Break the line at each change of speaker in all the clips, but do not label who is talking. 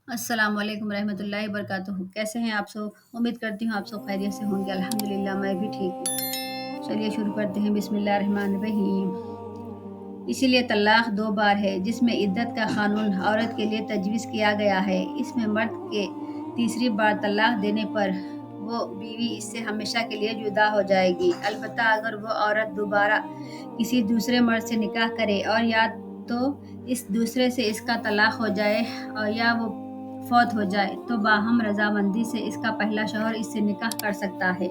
अस्सलाम वालेकुम रहमतुल्लाहि वबरकातुहू। कैसे हैं आप सब? उम्मीद करती हूँ आप सब खैरियत से होंगे। अल्हम्दुलिल्लाह मैं भी ठीक हूँ। चलिए शुरू करते हैं। बिस्मिल्लाहिर्रहमानिर्रहीम। इसीलिए तलाक दो बार है, जिसमें इद्दत का कानून औरत के लिए तजवीज़ किया गया है। इसमें मर्द के तीसरी बार तलाक देने पर वो बीवी इससे हमेशा के लिए जुदा हो जाएगी। अलबत्ता अगर वो औरत दोबारा किसी दूसरे मर्द से निकाह करे और या तो इस दूसरे से इसका तलाक हो जाए और या वो फौत हो जाए तो बाहम रजामंदी से इसका पहला शौहर इससे निकाह कर सकता है।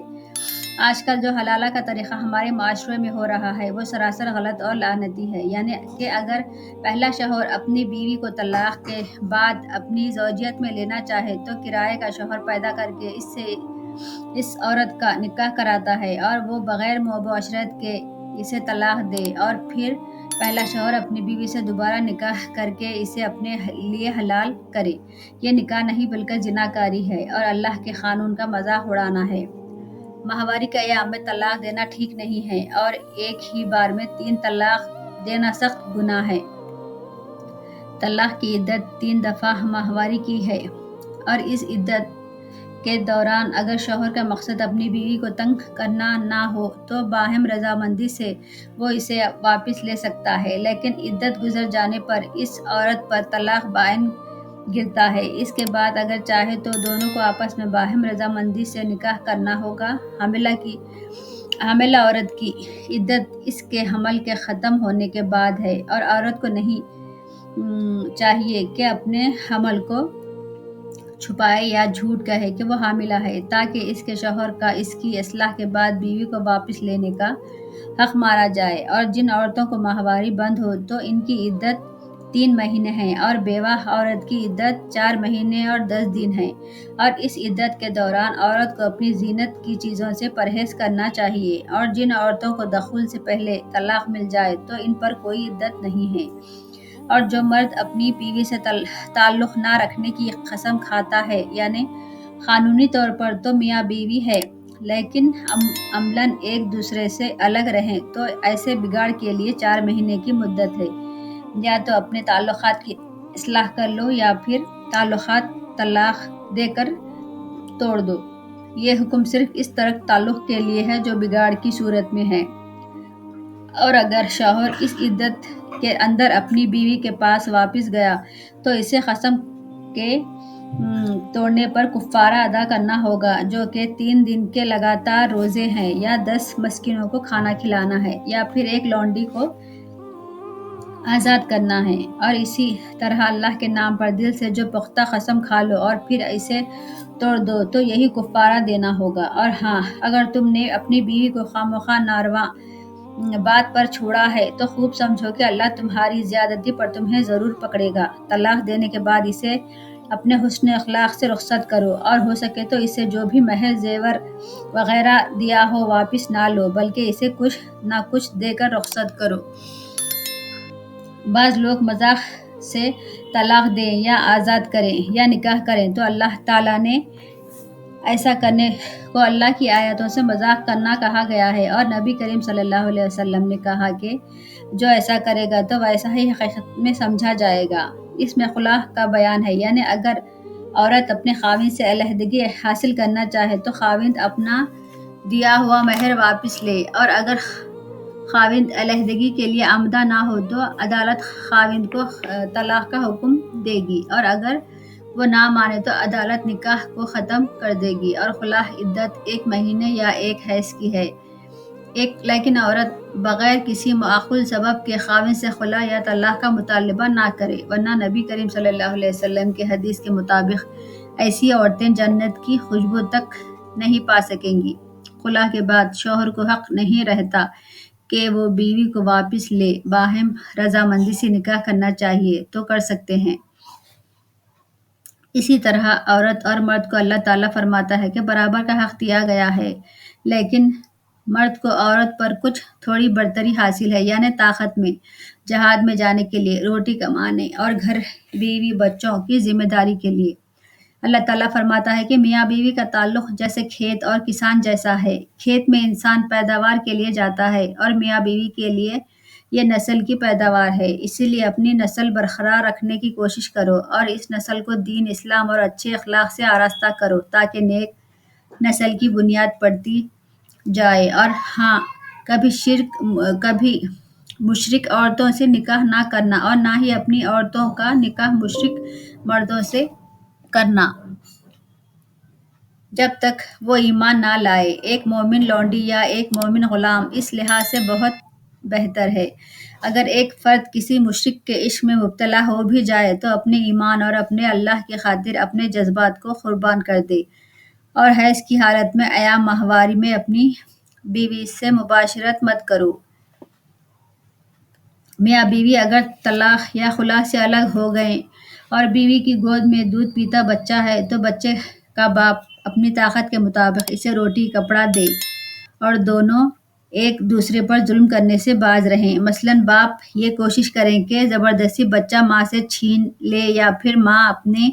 आजकल जो हलाला का तरीक़ा हमारे माशरे में हो रहा है वो सरासर गलत और लानती है। यानी कि अगर पहला शौहर अपनी बीवी को तलाक के बाद अपनी ज़ौजियत में लेना चाहे तो किराए का शौहर पैदा करके इससे इस औरत का निकाह कराता है और वो बग़ैर मुबाशरत के इसे तलाक दे और फिर पहला शौहर अपनी बीवी से दोबारा निकाह करके इसे अपने लिए हलाल करे। ये निकाह नहीं बल्कि ज़िनाकारी है और अल्लाह के क़ानून का मज़ाक उड़ाना है। माहवारी के अय्याम में तलाक देना ठीक नहीं है और एक ही बार में 3 तलाक देना सख्त गुनाह है। तलाक की इद्दत 3 दफ़ा माहवारी की है और इस इद्दत के दौरान अगर शौहर का मकसद अपनी बीवी को तंग करना ना हो तो बाहिम रजामंदी से वो इसे वापस ले सकता है, लेकिन इद्दत गुजर जाने पर इस औरत पर तलाक बाइन गिरता है। इसके बाद अगर चाहे तो दोनों को आपस में बाहिम रजामंदी से निकाह करना होगा। हामिला औरत की इद्दत इसके हमल के ख़त्म होने के बाद है और औरत को नहीं चाहिए कि अपने हमल को छुपाए या झूठ कहे कि वो हामिला है, ताकि इसके शौहर का इसकी इस्लाह के बाद बीवी को वापस लेने का हक मारा जाए। और जिन औरतों को माहवारी बंद हो तो इनकी इद्दत 3 महीने है और बेवा औरत की इद्दत 4 महीने और 10 दिन है और इस इद्दत के दौरान औरत को अपनी ज़ीनत की चीज़ों से परहेज करना चाहिए। और जिन औरतों को दखुल से पहले तलाक मिल जाए तो इन पर कोई इद्दत नहीं है। और जो मर्द अपनी बीवी से ताल्लुक़ ना रखने की कसम खाता है, यानी क़ानूनी तौर पर तो मियाँ बीवी है लेकिन अमलन एक दूसरे से अलग रहें तो ऐसे बिगाड़ के लिए 4 महीने की मुद्दत है। या तो अपने ताल्लुक़ात की इस्लाह कर लो या फिर ताल्लुक़ात तलाक देकर तोड़ दो। ये हुक्म सिर्फ इस तरह ताल्लुक़ के लिए है जो बिगाड़ की सूरत में है। और अगर शौहर इस इद्दत के अंदर अपनी बीवी के पास वापस गया तो इसे कसम के तोड़ने पर कुफ़ारा अदा करना होगा, जो कि 3 दिन के लगातार रोज़े हैं, या 10 मस्किनों को खाना खिलाना है, या फिर एक लौंडी को आज़ाद करना है। और इसी तरह अल्लाह के नाम पर दिल से जो पुख्ता कसम खा लो और फिर इसे तोड़ दो तो यही कुफ़ारा देना होगा। और हाँ, अगर तुमने अपनी बीवी को खामखा नारवा बात पर छोड़ा है तो खूब समझो कि अल्लाह तुम्हारी ज़्यादती पर तुम्हें ज़रूर पकड़ेगा। तलाक देने के बाद इसे अपने हुस्न अखलाक से रुखसत करो और हो सके तो इसे जो भी महर जेवर वगैरह दिया हो वापस ना लो, बल्कि इसे कुछ ना कुछ देकर रुखसत करो। बाज़ लोग मजाक से तलाक दें या आज़ाद करें या निकाह करें तो अल्लाह ताला ने ऐसा करने को अल्लाह की आयतों से मजाक करना कहा गया है और नबी करीम सल्लल्लाहु अलैहि वसल्लम ने कहा कि जो ऐसा करेगा तो वैसा ही हकीकत में समझा जाएगा। इसमें खुला का बयान है, यानी अगर औरत अपने खाविंद से अलहदगी हासिल करना चाहे तो खाविंद अपना दिया हुआ महर वापस ले, और अगर खाविंद अलहदगी के लिए आमदा ना हो तो अदालत खाविंद को तलाक का हुक्म देगी, और अगर वो ना माने तो अदालत निकाह को ख़त्म कर देगी। और खुला इद्दत 1 महीने या 1 हैज़ की है। लेकिन औरत बग़ैर किसी माक़ूल सबब के खाविंद से खुला या तलाक का मुतालबा ना करे, वरना नबी करीम सल्लल्लाहु अलैहि वसल्लम के हदीस के मुताबिक ऐसी औरतें जन्नत की खुशबू तक नहीं पा सकेंगी। खुला के बाद शौहर को हक़ नहीं रहता कि वो बीवी को वापस ले। बाहिम रजामंदी से निकाह करना चाहिए तो कर सकते हैं। इसी तरह औरत और मर्द को अल्लाह ताला फरमाता है कि बराबर का हक़ दिया गया है, लेकिन मर्द को औरत पर कुछ थोड़ी बरतरी हासिल है, यानी ताकत में, जहाद में जाने के लिए, रोटी कमाने और घर बीवी बच्चों की जिम्मेदारी के लिए। अल्लाह ताला फरमाता है कि मियाँ बीवी का ताल्लुक़ जैसे खेत और किसान जैसा है। खेत में इंसान पैदावार के लिए जाता है और मियाँ बीवी के लिए یہ نسل کی پیداوار ہے، اسی لیے اپنی نسل برقرار رکھنے کی کوشش کرو اور اس نسل کو دین اسلام اور اچھے اخلاق سے آراستہ کرو تاکہ نیک نسل کی بنیاد پڑتی جائے۔ اور ہاں، کبھی مشرک عورتوں سے نکاح نہ کرنا اور نہ ہی اپنی عورتوں کا نکاح مشرک مردوں سے کرنا جب تک وہ ایمان نہ لائے۔ ایک مومن لونڈی یا ایک مومن غلام اس لحاظ سے بہت بہتر ہے۔ اگر ایک فرد کسی مشرک کے عشق میں مبتلا ہو بھی جائے تو اپنے ایمان اور اپنے اللہ کی خاطر اپنے جذبات کو قربان کر دے، اور حیض کی حالت میں ایام ماہواری میں اپنی بیوی سے مباشرت مت کرو۔ میاں بیوی اگر طلاق یا خلا سے الگ ہو گئے اور بیوی کی گود میں دودھ پیتا بچہ ہے تو بچے کا باپ اپنی طاقت کے مطابق اسے روٹی کپڑا دے اور دونوں ایک دوسرے پر ظلم کرنے سے باز رہیں۔ مثلاً باپ یہ کوشش کریں کہ زبردستی بچہ ماں سے چھین لے یا پھر ماں اپنے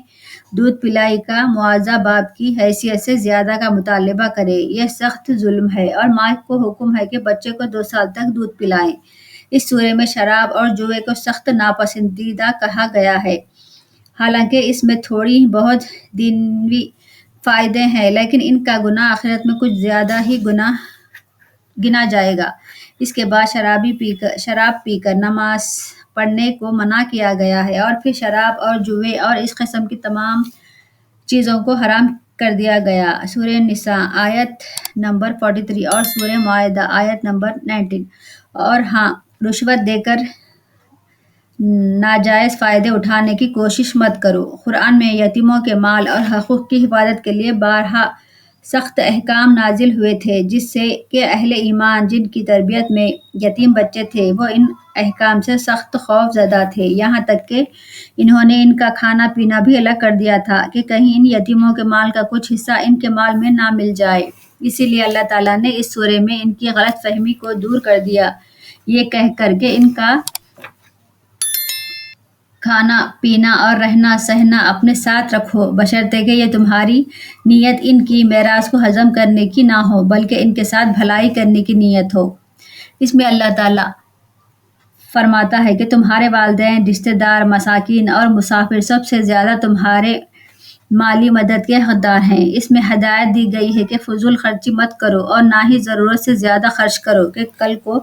دودھ پلائی کا معاوضہ باپ کی حیثیت سے زیادہ کا مطالبہ کرے۔ یہ سخت ظلم ہے، اور ماں کو حکم ہے کہ بچے کو 2 سال تک دودھ پلائیں۔ اس سورہ میں شراب اور جوئے کو سخت ناپسندیدہ کہا گیا ہے، حالانکہ اس میں تھوڑی بہت دنیوی فائدے ہیں، لیکن ان کا گناہ آخرت میں کچھ زیادہ ہی گنا جائے گا۔ اس کے بعد شراب پی کر نماز پڑھنے کو منع کیا گیا ہے، اور پھر شراب اور جوئے اور اس قسم کی تمام چیزوں کو حرام کر دیا گیا۔ سورہ نساء آیت نمبر 43 اور سورہ مائدہ آیت نمبر 19۔ اور ہاں، رشوت دے کر ناجائز فائدے اٹھانے کی کوشش مت کرو۔ قرآن میں یتیموں کے مال اور حقوق کی حفاظت کے لیے بارہا سخت احکام نازل ہوئے تھے، جس سے کہ اہل ایمان جن کی تربیت میں یتیم بچے تھے وہ ان احکام سے سخت خوف زدہ تھے، یہاں تک کہ انہوں نے ان کا کھانا پینا بھی الگ کر دیا تھا کہ کہیں ان یتیموں کے مال کا کچھ حصہ ان کے مال میں نہ مل جائے۔ اسی لیے اللہ تعالیٰ نے اس سورہ میں ان کی غلط فہمی کو دور کر دیا، یہ کہہ کر کہ ان کا کھانا پینا اور رہنا سہنا اپنے ساتھ رکھو، بشرطے کہ یہ تمہاری نیت ان کی میراث کو ہضم کرنے کی نہ ہو بلکہ ان کے ساتھ بھلائی کرنے کی نیت ہو۔ اس میں اللہ تعالیٰ فرماتا ہے کہ تمہارے والدین، رشتہ دار، مساکین اور مسافر سب سے زیادہ تمہارے مالی مدد کے حقدار ہیں۔ اس میں ہدایت دی گئی ہے کہ فضول خرچی مت کرو اور نہ ہی ضرورت سے زیادہ خرچ کرو کہ کل کو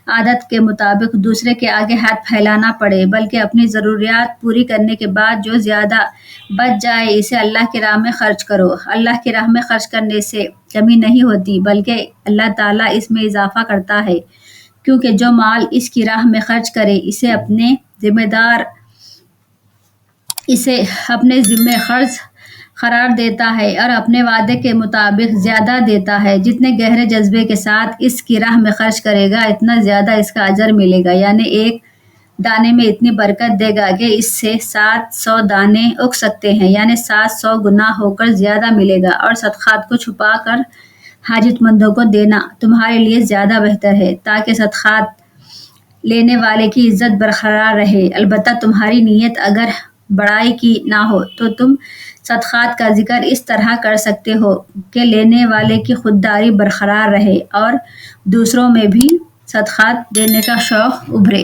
عادت کے مطابق دوسرے کے آگے ہاتھ پھیلانا پڑے، بلکہ اپنی ضروریات پوری کرنے کے بعد جو زیادہ بچ جائے اسے اللہ کی راہ میں خرچ کرو۔ اللہ کی راہ میں خرچ کرنے سے کمی نہیں ہوتی بلکہ اللہ تعالیٰ اس میں اضافہ کرتا ہے، کیونکہ جو مال اس کی راہ میں خرچ کرے اسے اپنے ذمہ خرچ قرار دیتا ہے اور اپنے وعدے کے مطابق زیادہ دیتا ہے۔ جتنے گہرے جذبے کے ساتھ اس کی راہ میں خرچ کرے گا اتنا زیادہ اس کا اجر ملے گا، یعنی ایک دانے میں اتنی برکت دے گا کہ اس سے 700 دانے اگ سکتے ہیں، یعنی 700 گنا ہو کر زیادہ ملے گا۔ اور صدقات کو چھپا کر حاجت مندوں کو دینا تمہارے لیے زیادہ بہتر ہے تاکہ صدقات لینے والے کی عزت برقرار رہے۔ البتہ تمہاری نیت اگر بڑائی کی نہ ہو تو تم صدقات کا ذکر اس طرح کر سکتے ہو کہ لینے والے کی خودداری برقرار رہے اور دوسروں میں بھی صدقات دینے کا شوق ابھرے۔